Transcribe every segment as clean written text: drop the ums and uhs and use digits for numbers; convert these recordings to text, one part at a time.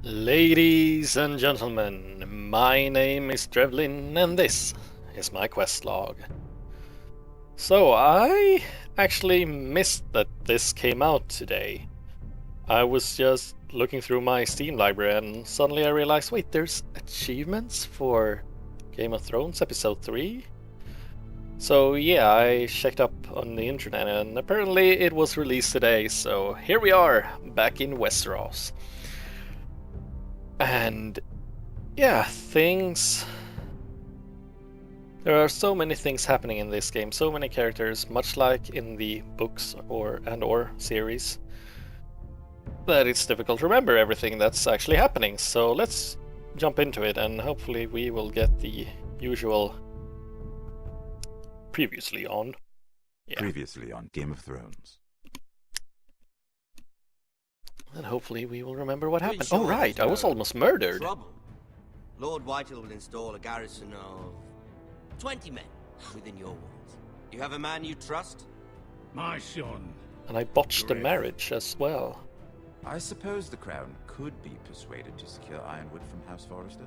Ladies and gentlemen, my name is Drevlin and this is my quest log. So I actually missed that this came out today. I was just looking through my Steam library and suddenly I realized, wait, there's achievements for Game of Thrones episode 3? So yeah, I checked up on the internet and apparently it was released today, so here we are, back in Westeros. And yeah, there are so many things happening in this game, so many characters, much like in the books or series, that it's difficult to remember everything that's actually happening. So let's jump into it and hopefully we will get the usual previously on. Yeah. Previously on Game of Thrones. And hopefully we will remember what happened. Oh right, I was almost murdered. Trouble. Lord Whitehill will install a garrison of 20 men within your walls. You have a man you trust? My son. And I botched the marriage as well. I suppose the Crown could be persuaded to secure Ironwood from House Forrester.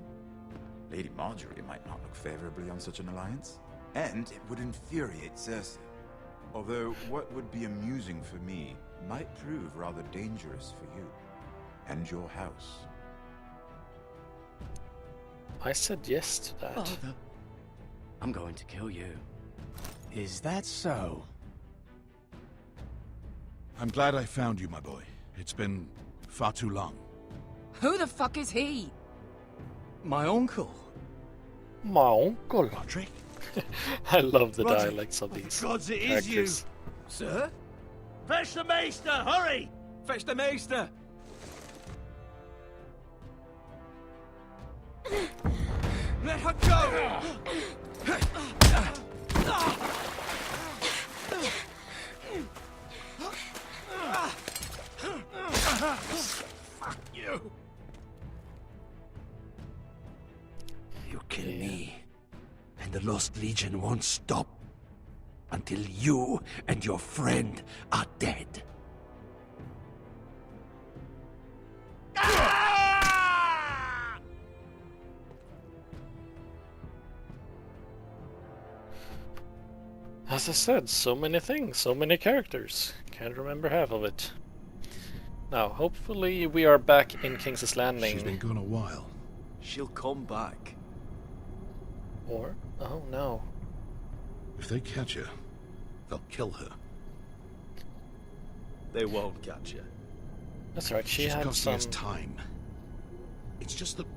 Lady Marjorie might not look favorably on such an alliance. And it would infuriate Cersei. Although what would be amusing for me might prove rather dangerous for you and your house. I said yes to that. Father, I'm going to kill you. Is that so? I'm glad I found you, my boy. It's been far too long. Who the fuck is he? My uncle. My uncle. Roderick? I love the Roderick, dialects of these Gods, it is characters. you! Sir? Fetch the Maester, hurry! Fetch the Maester! Let her go! Fuck you! You kill me, and the Lost Legion won't stop until you and your friend are dead. As I said, so many things, so many characters. Can't remember half of it. Now, hopefully we are back in King's Landing. She's been gone a while. She'll come back. Or, oh no. If they catch her, they'll kill her. They won't catch her. That's right, she She's had costing some... us time. It's just that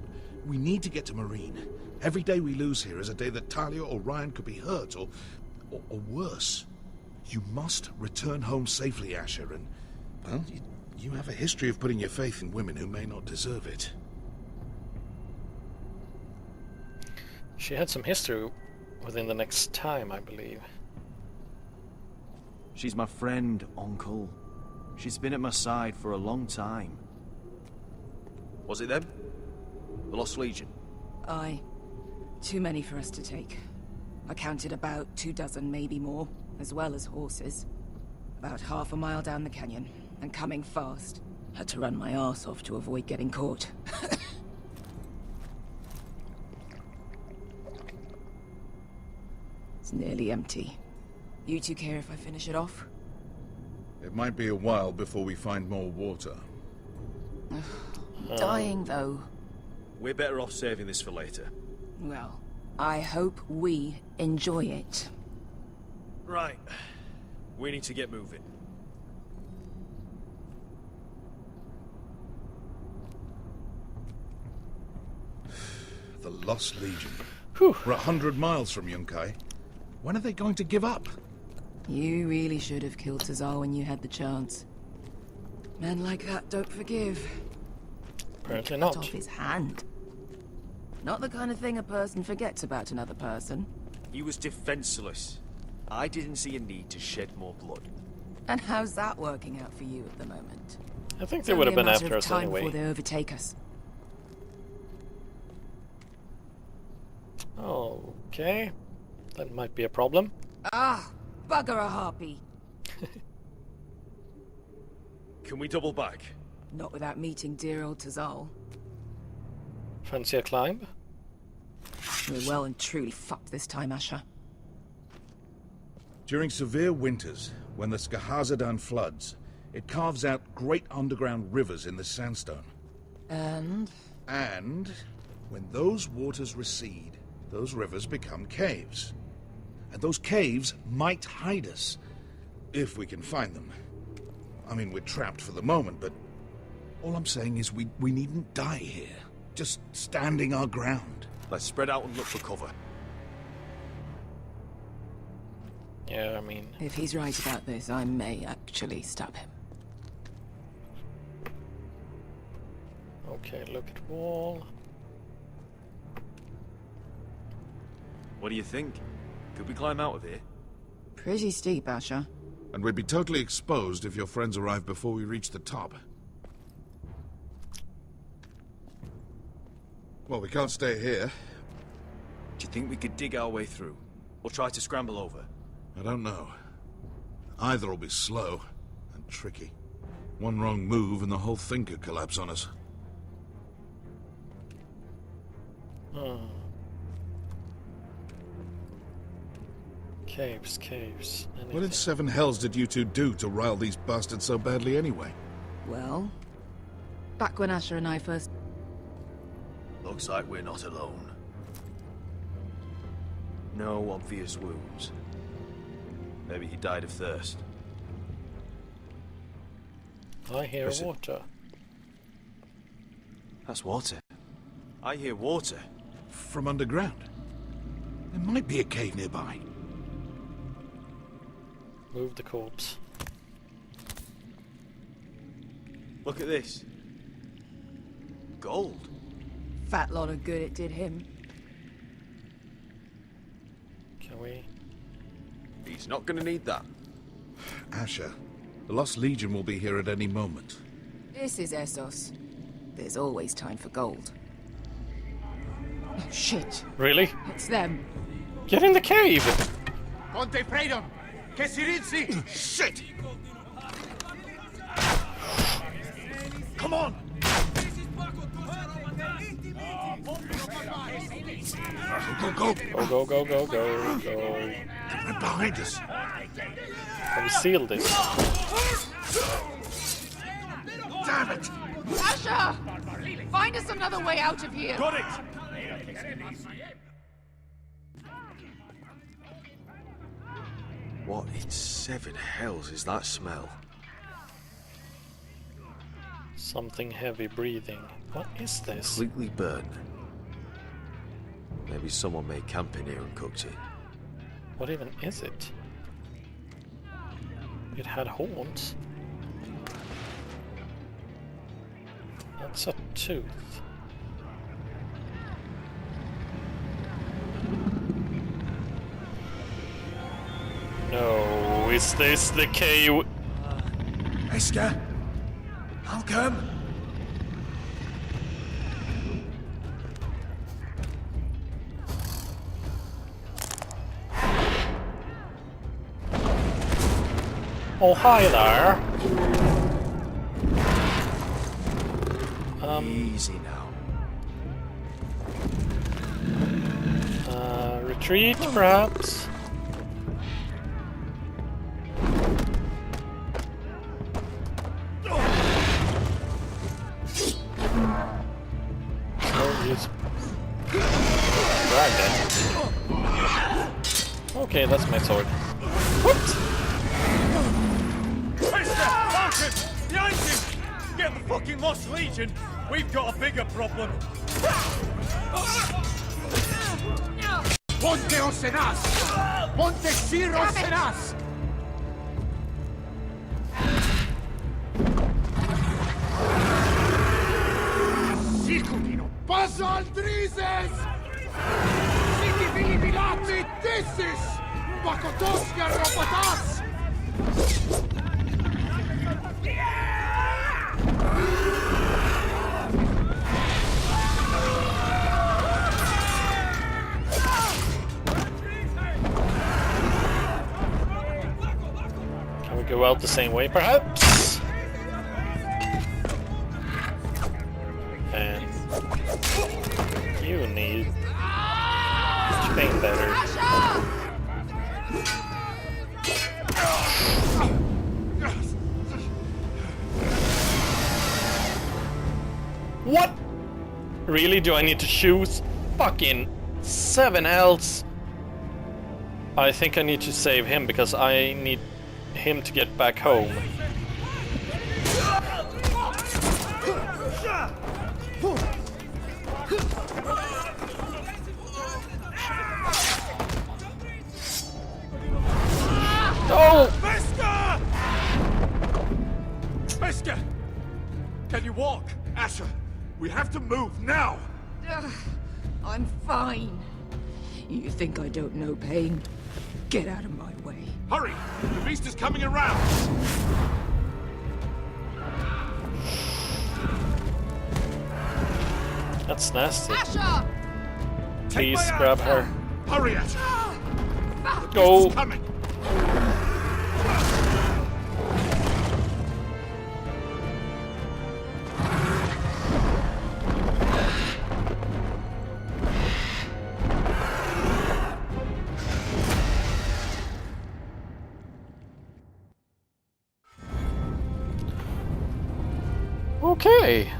we need to get to Marine. Every day we lose here is a day that Talia or Ryan could be hurt, or worse. You must return home safely, Asher, and, well, you have a history of putting your faith in women who may not deserve it. She had some history within the next time, I believe. She's my friend, Uncle. She's been at my side for a long time. Was it them? The Lost Legion? Aye. Too many for us to take. I counted about 24, maybe more, as well as horses. About half a mile down the canyon, and coming fast. Had to run my arse off to avoid getting caught. It's nearly empty. You two care if I finish it off? It might be a while before we find more water. Dying, though. We're better off saving this for later. Well, I hope we enjoy it. Right. We need to get moving. The Lost Legion. Whew. We're 100 miles from Yunkai. When are they going to give up? You really should have killed Tazal when you had the chance. Men like that don't forgive. Apparently Cut not. off his hand. Not the kind of thing a person forgets about another person. He was defenseless. I didn't see a need to shed more blood. And how's that working out for you at the moment? I think It's they would have only a been matter after of us time anyway. before they overtake us. Okay. That might be a problem. Ah, bugger a harpy. Can we double back? Not without meeting dear old Tazal. Fancy a climb? We're well and truly fucked this time, Asher. During severe winters, when the Skahazadan floods, it carves out great underground rivers in the sandstone. And? And when those waters recede, those rivers become caves. And those caves might hide us, if we can find them. I mean, we're trapped for the moment, but all I'm saying is we needn't die here. Just standing our ground. Let's spread out and look for cover. Yeah, I mean... If he's right about this, I may actually stab him. Okay, look at wall. What do you think? Could we climb out of here? Pretty steep, Asher. And we'd be totally exposed if your friends arrive before we reach the top. Well, we can't stay here. Do you think we could dig our way through? Or try to scramble over? I don't know. Either will be slow and tricky. One wrong move and the whole thing could collapse on us. Caves, caves. What Anything. in seven hells did you two do to rile these bastards so badly anyway? Well, back when Asher and I first... Looks like we're not alone. No obvious wounds. Maybe he died of thirst. I hear Listen. water. That's water. I hear water. From underground. There might be a cave nearby. Move the corpse. Look at this. Gold. Fat lot of good it did him. Can we? He's not gonna need that. Asher, the Lost Legion will be here at any moment. This is Essos. There's always time for gold. Oh, shit. Really? It's them. Get in the cave! Conte Freedom! Che si rizzi! Shit! Come on! Go, go, Go, go! go, go, go, go, go. They're behind us. Can we seal this? Damn it! Asher! Find us another way out of here! Got it! What in seven hells is that smell? Something heavy breathing. What is this? Completely burnt. Maybe someone made camp in here and cooked it. What even is it? It had horns. That's a tooth. No, is this the cave? Esker? I'll come. Oh, hi there. Easy now. Retreat, perhaps? Oh, he's dragged it. Okay, that's my sword. What? Behind him! Get the fucking Lost Legion! We've got a bigger problem! Ponte Osenas! Ponte Sir Osenas! Sikudino! Passa al Drizes! Siti Vilibilati Dissis! Bakotoska Robotas! Can we go out the same way, perhaps? And What? Really? Do I need to choose? Fucking 7 Ls. I think I need to save him because I need him to get back home. Oh! Mister! Can you walk? Asher, we have to move now! I'm fine. You think I don't know pain? Get out of my way. Hurry! The beast is coming around! That's nasty. Asher! Please grab her. Hurry, Asher! Go! It's coming! Okay.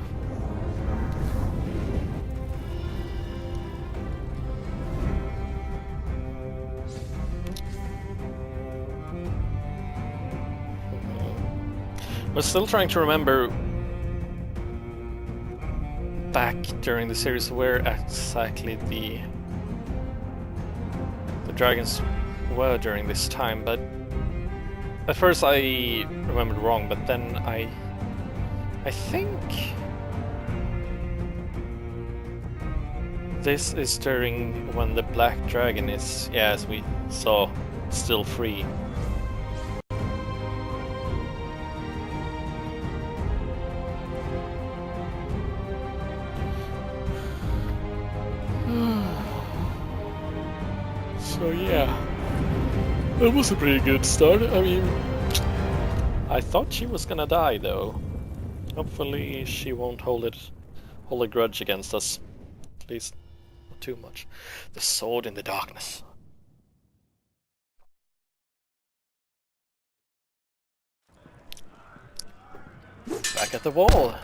We're still trying to remember back during the series where exactly the dragons were during this time, but at first I remembered wrong, but then I think this is during when the black dragon is, yeah, as we saw, still free. So yeah, that was a pretty good start. I mean, I thought she was gonna die though. Hopefully she won't hold a grudge against us. At least not too much. The sword in the darkness. Back at the wall.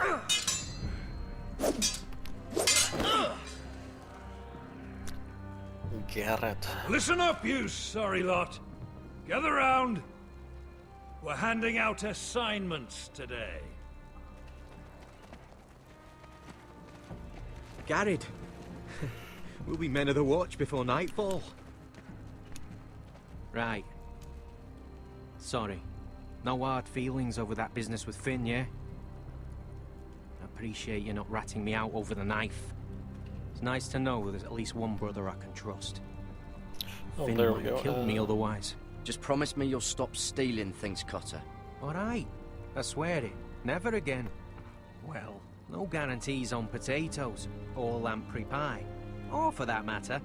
Garrett. Listen up, you sorry lot. Gather round. We're handing out assignments today. Garrett, we'll be men of the watch before nightfall. Right. Sorry. No hard feelings over that business with Finn, yeah? I appreciate you not ratting me out over the knife. It's nice to know there's at least one brother I can trust. Oh, Finn there might we have go. killed me otherwise. Just promise me you'll stop stealing things, Cotter. Alright. I swear it. Never again. Well, no guarantees on potatoes, or lamprey pie. Or for that matter.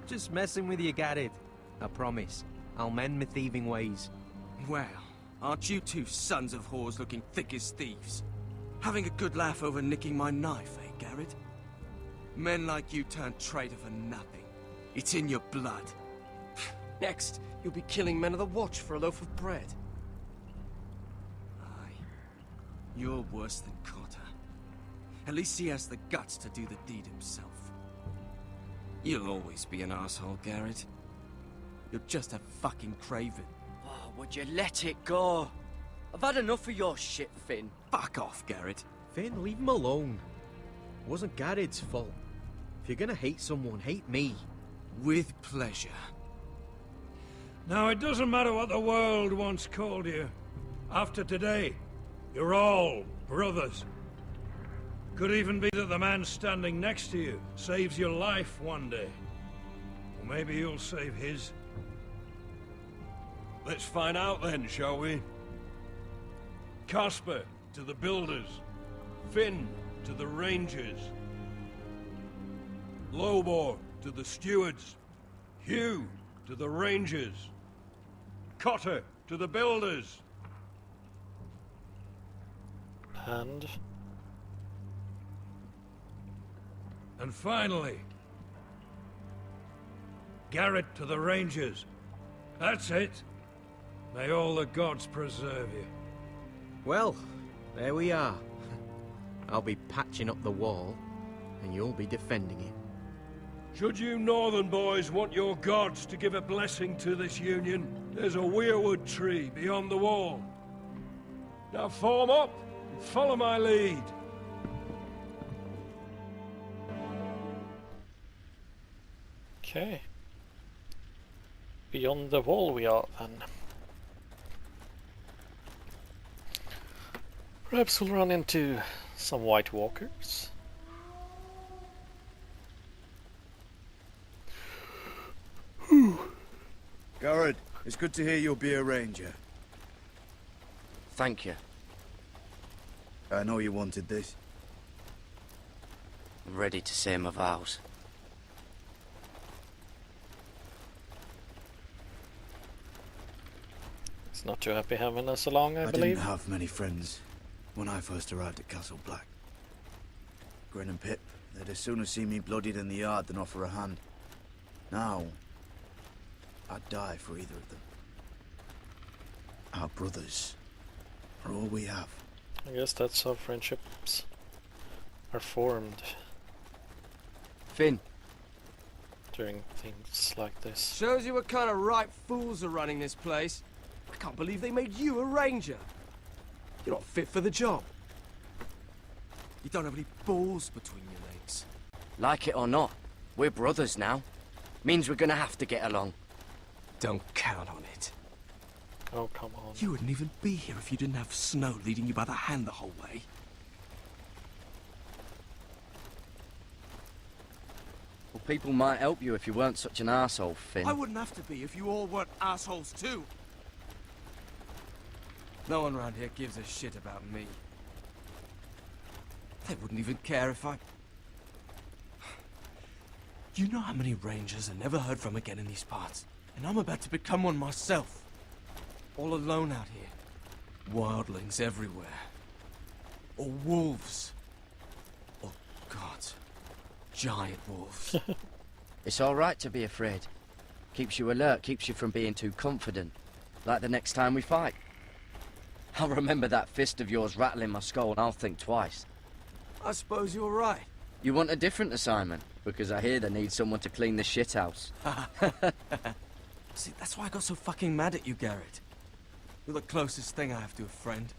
Just messing with you, Garrett. I promise. I'll mend my thieving ways. Well, aren't you two sons of whores looking thick as thieves? Having a good laugh over nicking my knife, eh, Garrett? Men like you turn traitor for nothing. It's in your blood. Next, you'll be killing men of the watch for a loaf of bread. Aye. You're worse than Cotter. At least he has the guts to do the deed himself. You'll always be an asshole, Garrett. You're just a fucking craven. Oh, would you let it go? I've had enough of your shit, Finn. Fuck off, Garrett. Finn, leave him alone. It wasn't Garrett's fault. If you're gonna hate someone, hate me. With pleasure. Now, it doesn't matter what the world once called you. After today, you're all brothers. Could even be that the man standing next to you saves your life one day. Or maybe you'll save his. Let's find out then, shall we? Casper to the builders. Finn to the rangers. Lobor to the stewards. Hugh to the rangers. Cotter to the builders. And finally, Garrett to the rangers. That's it. May all the gods preserve you. Well, there we are. I'll be patching up the wall, and you'll be defending it. Should you northern boys want your gods to give a blessing to this union, there's a weirwood tree beyond the wall. Now form up and follow my lead. Okay. Beyond the wall we are then. Perhaps we'll run into some White Walkers. Garrett, it's good to hear you'll be a ranger. Thank you. I know you wanted this. I'm ready to say my vows. It's not too happy having us along, I believe. Didn't have many friends when I first arrived at Castle Black. Grin and Pip, they'd as soon see me bloodied in the yard than offer a hand. Now, I'd die for either of them. Our brothers are all we have. I guess that's how friendships are formed. Finn. During things like this. Shows you what kind of right fools are running this place. I can't believe they made you a ranger. You're not fit for the job. You don't have any balls between your legs. Like it or not, we're brothers now. Means we're gonna have to get along. Don't count on it. Oh, come on. You wouldn't even be here if you didn't have Snow leading you by the hand the whole way. Well, people might help you if you weren't such an arsehole, Finn. I wouldn't have to be if you all weren't assholes too. No one around here gives a shit about me. They wouldn't even care if I... You know how many rangers I never heard from again in these parts? And I'm about to become one myself. All alone out here. Wildlings everywhere. Or wolves. Or, God, giant wolves. It's alright to be afraid. Keeps you alert, keeps you from being too confident. Like the next time we fight. I'll remember that fist of yours rattling my skull and I'll think twice. I suppose you're right. You want a different assignment? Because I hear they need someone to clean the shithouse. See, that's why I got so fucking mad at you, Garrett. You're the closest thing I have to a friend.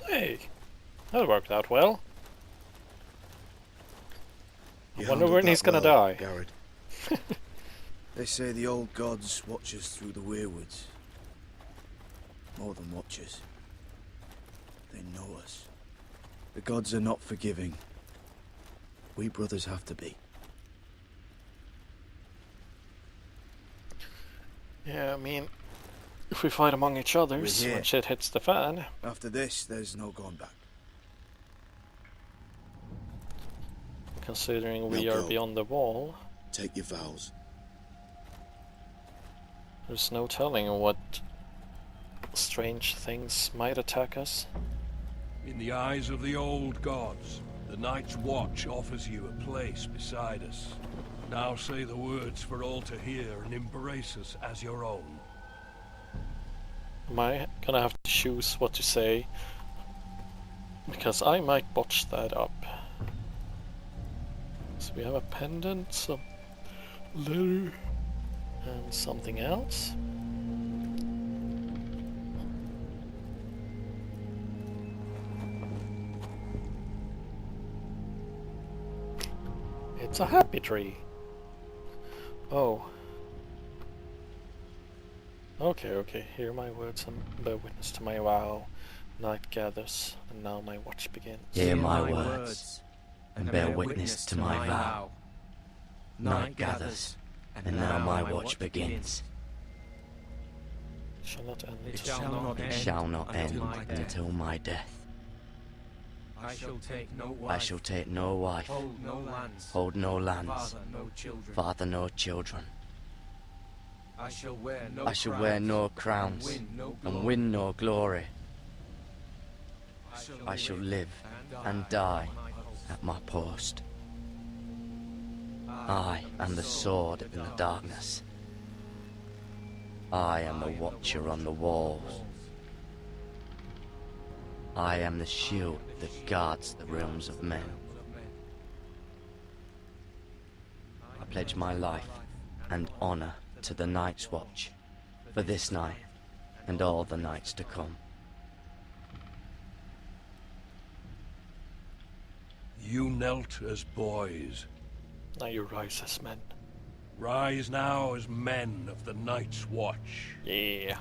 Hey, that worked out well. I wonder when he's gonna die. Garrett. They say the old gods watch us through the weirwoods. More than watchers. They know us. The gods are not forgiving. We brothers have to be. Yeah, I mean, if we fight among each other, when shit hits the fan. After this, there's no going back. Considering we are beyond the wall. Take your vows. There's no telling what strange things might attack us. In the eyes of the old gods, the Night's Watch offers you a place beside us. Now say the words for all to hear and embrace us as your own. Am I gonna have to choose what to say? Because I might botch that up. So we have a pendant, some letter, and something else. It's a happy tree. Oh. Okay. Hear my words and bear witness to my vow. Night gathers, and now my watch begins. Hear my words, and bear witness to my vow. Night gathers, and now my watch begins. Shall not end. It shall not end until my death. I shall take no wife, hold no lands, father no children. I shall wear no crowns, and win no glory. I shall live and die at my post. I and the sword in the darkness. I am the watcher on the walls. I am the shield that guards the realms of men. I pledge my life and honor to the Night's Watch for this night and all the nights to come. You knelt as boys. Now you rise as men. Rise now as men of the Night's Watch. Yeah.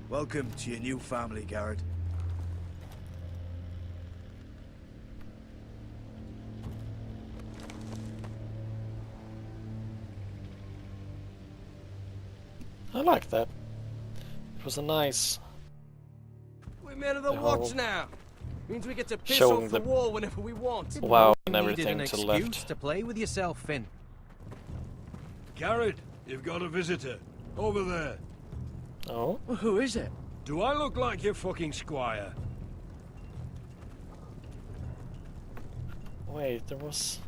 Welcome to your new family, Garrett. I like that. It was a nice... We're men of the watch now. Means we get to piss showing off the the wall whenever we want. wow and You everything needed to an the excuse left. to play with yourself, Finn. Garrett, you've got a visitor. Over there. Oh? Well, who is it? Do I look like your fucking squire? Wait, there was...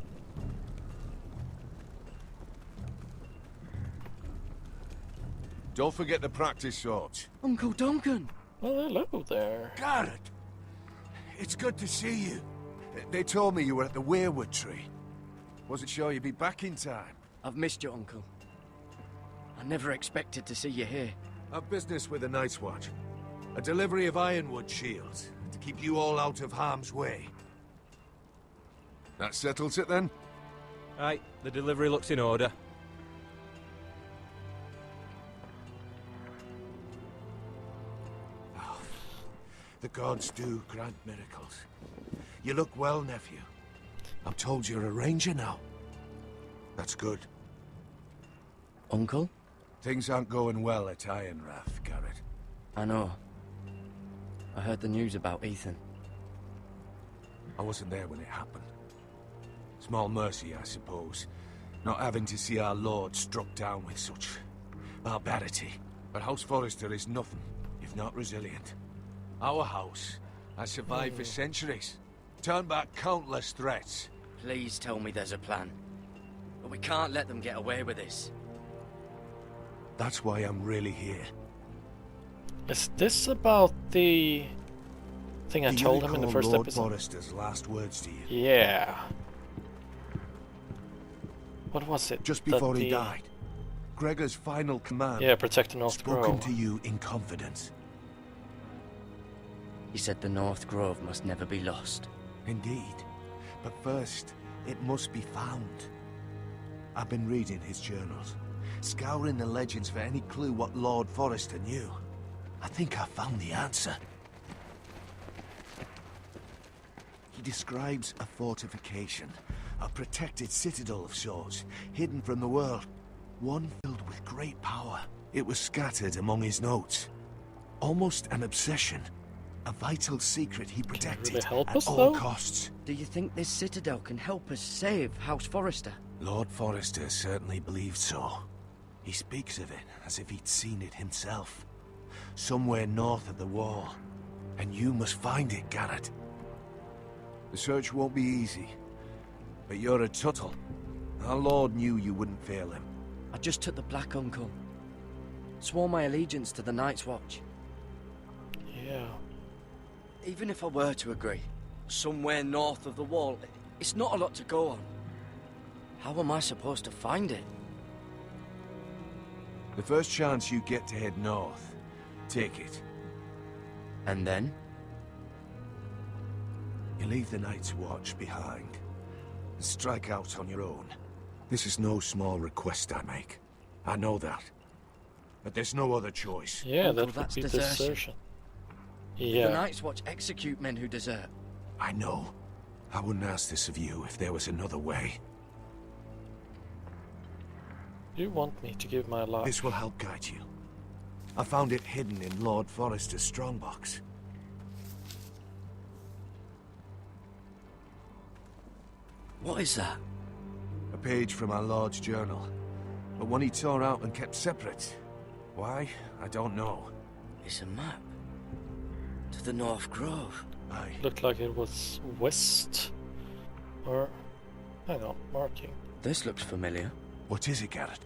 Don't forget the practice swords. Uncle Duncan! Well, hello there. Garrett! It's good to see you. They told me you were at the weirwood tree. Wasn't sure you'd be back in time. I've missed you, Uncle. I never expected to see you here. I've business with the Night's Watch. A delivery of ironwood shields to keep you all out of harm's way. That settles it then? Aye, the delivery looks in order. The gods do grant miracles. You look well, nephew. I'm told you're a ranger now. That's good. Uncle? Things aren't going well at Ironrath, Garrett. I know. I heard the news about Ethan. I wasn't there when it happened. Small mercy, I suppose, not having to see our lord struck down with such barbarity. But House Forrester is nothing if not resilient. Our house has survived for centuries, turned back countless threats. Please tell me there's a plan. But we can't let them get away with this. That's why I'm really here. Is this about the thing I Do you told him in the recall first Lord episode? Forrester's last words to you? Yeah. What was it? Just That before he the- died. Gregor's final command. Yeah, protect the North spoken Grove. to you in confidence. He said the North Grove must never be lost. Indeed. But first, it must be found. I've been reading his journals, scouring the legends for any clue what Lord Forrester knew. I think I found the answer. He describes a fortification, a protected citadel of sorts, hidden from the world. One filled with great power. It was scattered among his notes. Almost an obsession. A vital secret he protected really help at us, all though? costs. Do you think this citadel can help us save House Forrester? Lord Forrester certainly believed so. He speaks of it as if he'd seen it himself. Somewhere north of the wall. And you must find it, Garrett. The search won't be easy. But you're a Tuttle. Our Lord knew you wouldn't fail him. I just took the Black Uncle. Swore my allegiance to the Night's Watch. Yeah. Even if I were to agree, somewhere north of the wall, it's not a lot to go on. How am I supposed to find it? The first chance you get to head north, take it. And then? You leave the Night's Watch behind, and strike out on your own. This is no small request I make. I know that. But there's no other choice. Yeah, Uncle, that would that's be desertion. desertion. The Yeah. Night's Watch execute men who desert. I know. I wouldn't ask this of you if there was another way. You want me to give my life? This will help guide you. I found it hidden in Lord Forrester's strongbox. What is that? A page from our Lord's journal. But one he tore out and kept separate. Why? I don't know. It's a map. To the North Grove. Aye. Looked like it was west. Or... hang on, marking. This looks familiar. What is it, Garrett?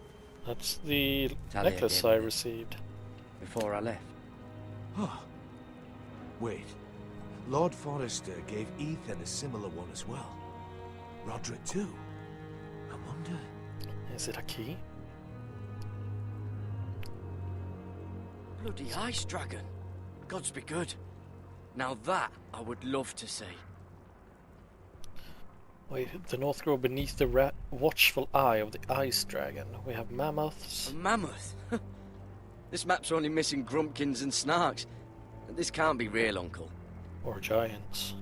That's the Talia necklace gave I me this received. before I left. Huh. Wait. Lord Forrester gave Ethan a similar one as well. Roderick too. I wonder... Is it a key? Bloody ice dragon. Gods be good. Now that I would love to see. Wait, the North grow beneath the watchful eye of the ice dragon. We have mammoths. A mammoth? This map's only missing grumpkins and snarks. This can't be real, Uncle. Or giants.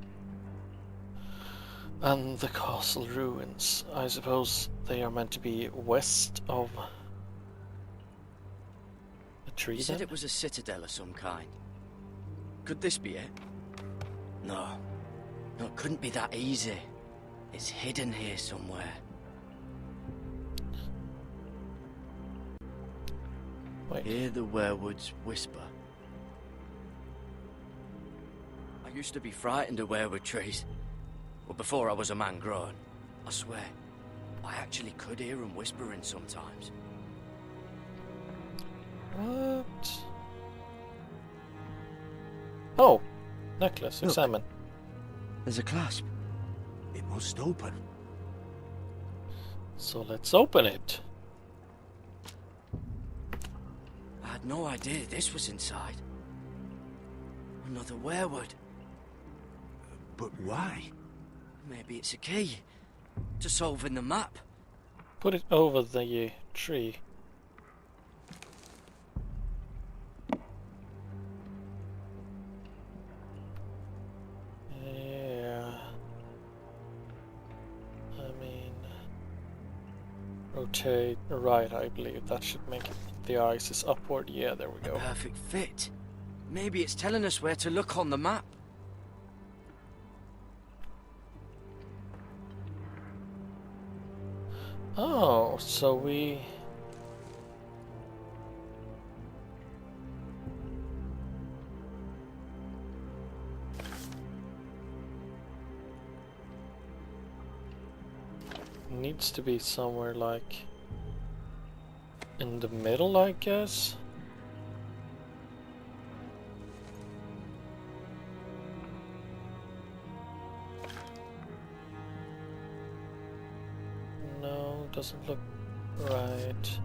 And the castle ruins. I suppose they are meant to be west of a tree. You said then? it was a citadel of some kind. Could this be it? No. No, it couldn't be that easy. It's hidden here somewhere. Wait. Hear the werewoods whisper. I used to be frightened of werewood trees. But before I was a man grown, I swear, I actually could hear them whispering sometimes. What? Oh, necklace. Look. Examine. There's a clasp. It must open. So let's open it. I had no idea this was inside. Another werewood. But why? Maybe it's a key to solving the map. Put it over the tree. Yeah. I mean, rotate right, I believe. That should make it. The ice is upward. Yeah, there we go. A perfect fit. Maybe it's telling us where to look on the map. Oh, so we... Needs to be somewhere like... in the middle, I guess? No, doesn't look right.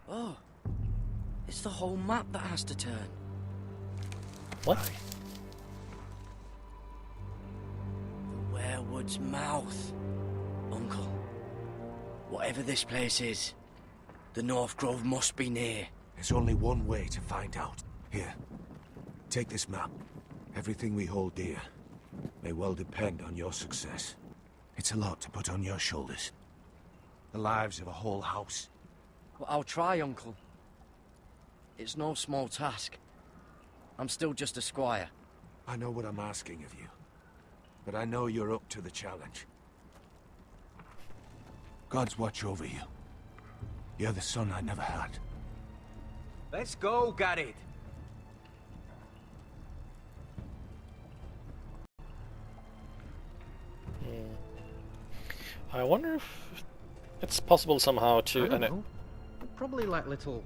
Oh, it's the whole map that has to turn. What? The werewood's mouth. Uncle, whatever this place is, the North Grove must be near. There's only one way to find out. Here, take this map. Everything we hold dear may well depend on your success. It's a lot to put on your shoulders. The lives of a whole house. Well, I'll try, Uncle. It's no small task. I'm still just a squire. I know what I'm asking of you, but I know you're up to the challenge. Gods watch over you. You're the son I never had. Let's go, Garrett. I wonder if it's possible somehow to... I don't know. Probably like little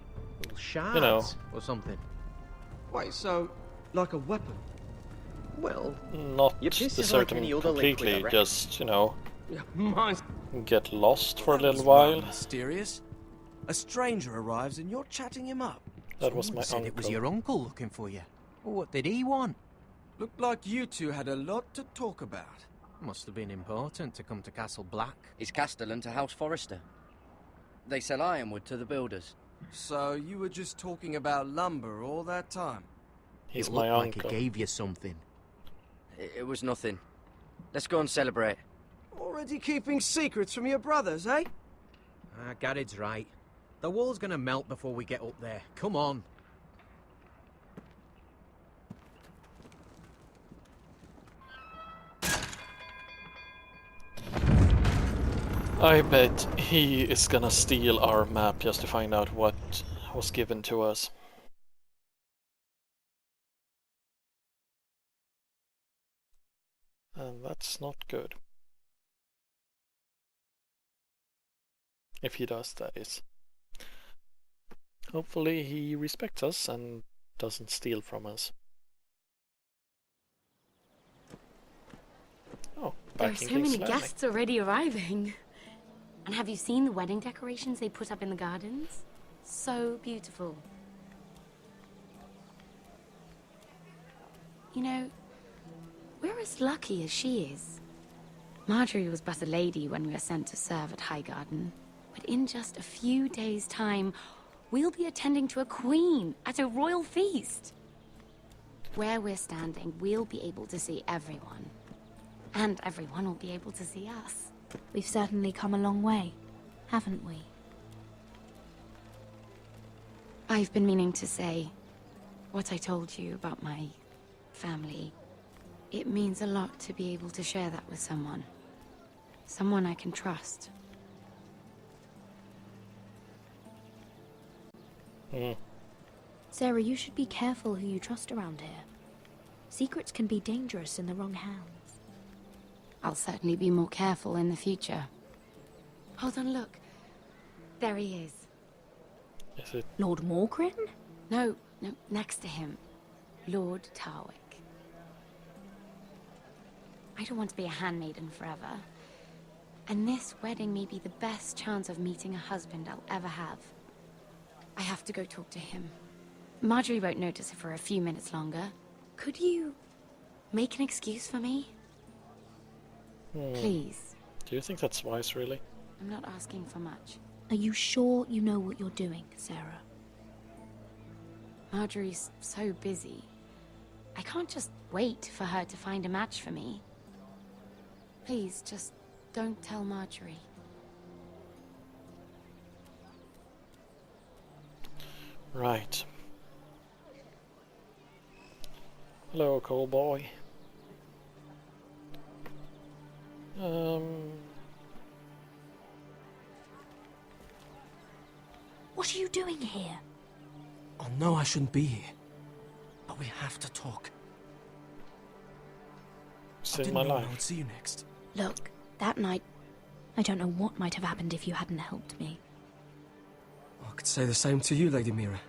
shards, you know, or something. Wait, so like a weapon? Well, not your the piss is like certain any other liquid, I completely, reckon. just, you know, Yeah, mine's... get lost for a That little was while. rather mysterious. A stranger arrives and you're chatting him up. That was my Said uncle. it was your uncle looking for you. Well, what did he want? Looked like you two had a lot to talk about. Must have been important to come to Castle Black. It's Castellan to House Forrester. They sell ironwood to the builders. So you were just talking about lumber all that time? He's It my looked like uncle. he gave you something. It was nothing. Let's go and celebrate. Already keeping secrets from your brothers, eh? Garrett's right. The wall's gonna melt before we get up there. Come on. I bet he is gonna steal our map just to find out what was given to us. And that's not good. If he does, that is. Hopefully he respects us and doesn't steal from us. Oh, There are back in so many King's Landing. guests already arriving. And have you seen the wedding decorations they put up in the gardens? So beautiful. You know, we're as lucky as she is. Marjorie was but a lady when we were sent to serve at Highgarden. But in just a few days' time, we'll be attending to a queen at a royal feast. Where we're standing, we'll be able to see everyone. And everyone will be able to see us. We've certainly come a long way, haven't we? I've been meaning to say what I told you about my family. It means a lot to be able to share that with someone. Someone I can trust. Sarah, you should be careful who you trust around here. Secrets can be dangerous in the wrong hands. I'll certainly be more careful in the future. Hold on, look. There he is. Is it Lord Morgrin? No, next to him. Lord Tarwick. I don't want to be a handmaiden forever. And this wedding may be the best chance of meeting a husband I'll ever have. I have to go talk to him. Marjorie won't notice it for a few minutes longer. Could you make an excuse for me? Please. Do you think that's wise, really? I'm not asking for much. Are you sure you know what you're doing, Sarah? Marjorie's so busy. I can't just wait for her to find a match for me. Please, just don't tell Marjorie. Right. Hello, cowboy. What are you doing here? I know I shouldn't be here, but we have to talk. Save my I life. would see you next. Look, that night, I don't know what might have happened if you hadn't helped me. I could say the same to you, Lady Mira.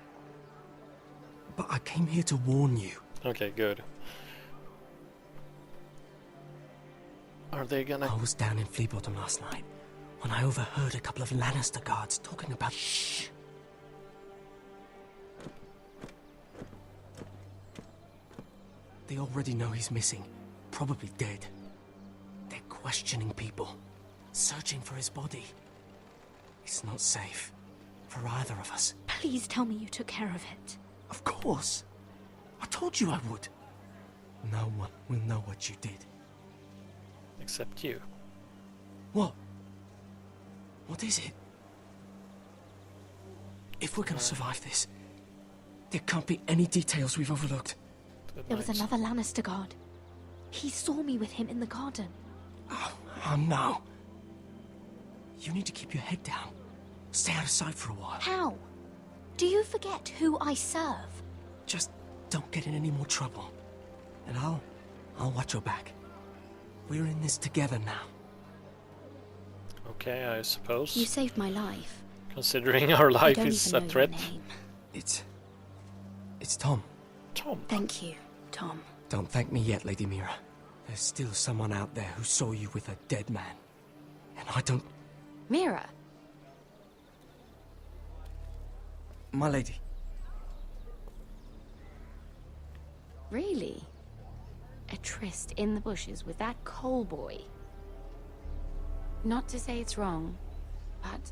But I came here to warn you. Okay, good. Are they gonna... I was down in Fleabottom last night when I overheard a couple of Lannister guards talking about... Shh! They already know he's missing, probably dead. They're questioning people, searching for his body. It's not safe for either of us. Please tell me you took care of it. Of course. I told you I would. No one will know what you did. Except you. What? What is it? If we're gonna survive this, there can't be any details we've overlooked. There was another Lannister guard. He saw me with him in the garden. Oh no. You need to keep your head down. Stay out of sight for a while. How? Do you forget who I serve? Just don't get in any more trouble. And I'll watch your back. We're in this together now. Okay, I suppose. You saved my life. Considering our life is a threat. It's Tom. Tom? Thank you, Tom. Don't thank me yet, Lady Mira. There's still someone out there who saw you with a dead man. And I don't... Mira! My lady. Really? A tryst in the bushes with that coal boy? Not to say it's wrong, but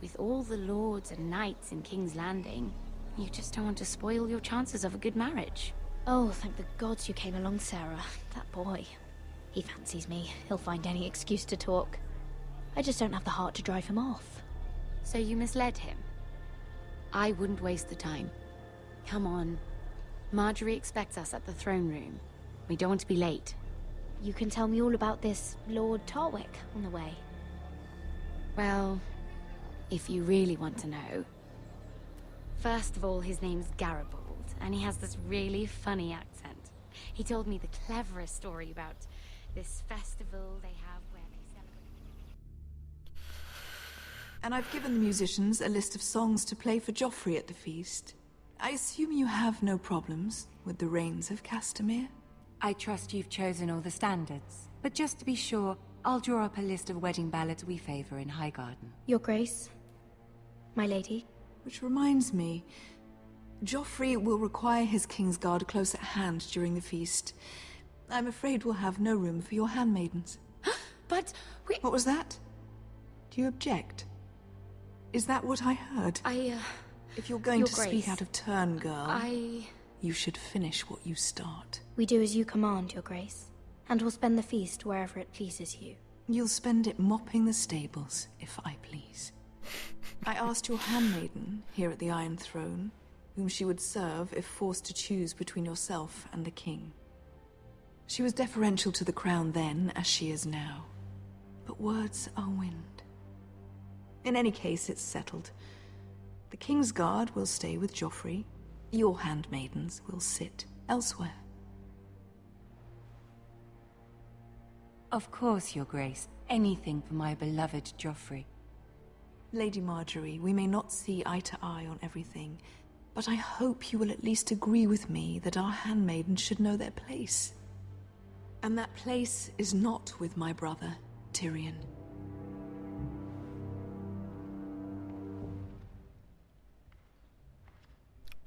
with all the lords and knights in King's Landing, you just don't want to spoil your chances of a good marriage. Oh, thank the gods you came along, Sarah. That boy. He fancies me. He'll find any excuse to talk. I just don't have the heart to drive him off. So you misled him? I wouldn't waste the time. Come on. Marjorie expects us at the throne room. We don't want to be late. You can tell me all about this Lord Tarwick on the way. Well, if you really want to know. First of all, his name's Garibald, and he has this really funny accent. He told me the cleverest story about this festival they have where they And I've given the musicians a list of songs to play for Joffrey at the feast. I assume you have no problems with the Rains of Castamere? I trust you've chosen all the standards. But just to be sure, I'll draw up a list of wedding ballads we favor in Highgarden. Your Grace, my lady. Which reminds me, Joffrey will require his Kingsguard close at hand during the feast. I'm afraid we'll have no room for your handmaidens. But we... What was that? Do you object? Is that what I heard? If you're going Your to Grace, speak out of turn, girl, you should finish what you start. We do as you command, Your Grace, and we'll spend the feast wherever it pleases you. You'll spend it mopping the stables, if I please. I asked your handmaiden here at the Iron Throne whom she would serve if forced to choose between yourself and the king. She was deferential to the crown then, as she is now. But words are wind. In any case, it's settled. The Kingsguard will stay with Joffrey. Your handmaidens will sit elsewhere. Of course, Your Grace. Anything for my beloved Joffrey. Lady Marjorie, we may not see eye to eye on everything, but I hope you will at least agree with me that our handmaidens should know their place. And that place is not with my brother, Tyrion.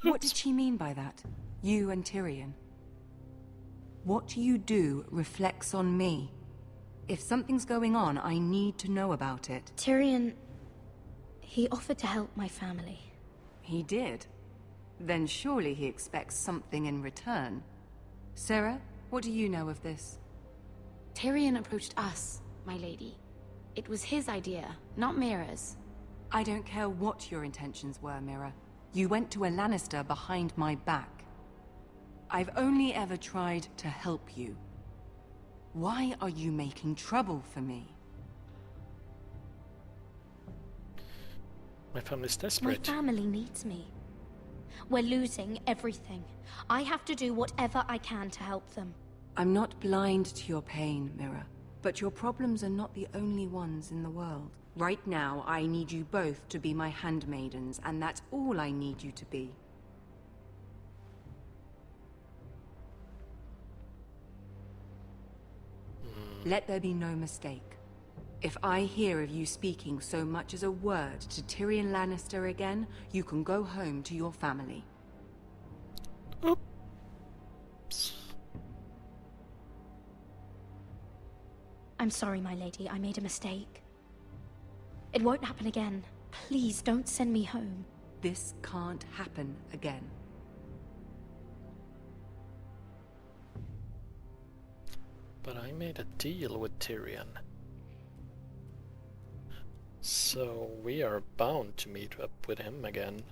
What did she mean by that? You and Tyrion? What you do reflects on me. If something's going on, I need to know about it. Tyrion... he offered to help my family. He did? Then surely he expects something in return. Sarah, what do you know of this? Tyrion approached us, my lady. It was his idea, not Mira's. I don't care what your intentions were, Mira. You went to a Lannister behind my back. I've only ever tried to help you. Why are you making trouble for me? My family's My desperate. family needs me. We're losing everything. I have to do whatever I can to help them. I'm not blind to your pain, Mira. But your problems are not the only ones in the world. Right now, I need you both to be my handmaidens, and that's all I need you to be. Let there be no mistake. If I hear of you speaking so much as a word to Tyrion Lannister again, you can go home to your family. I'm sorry, my lady. I made a mistake. It won't happen again. Please don't send me home. This can't happen again. But I made a deal with Tyrion. So we are bound to meet up with him again.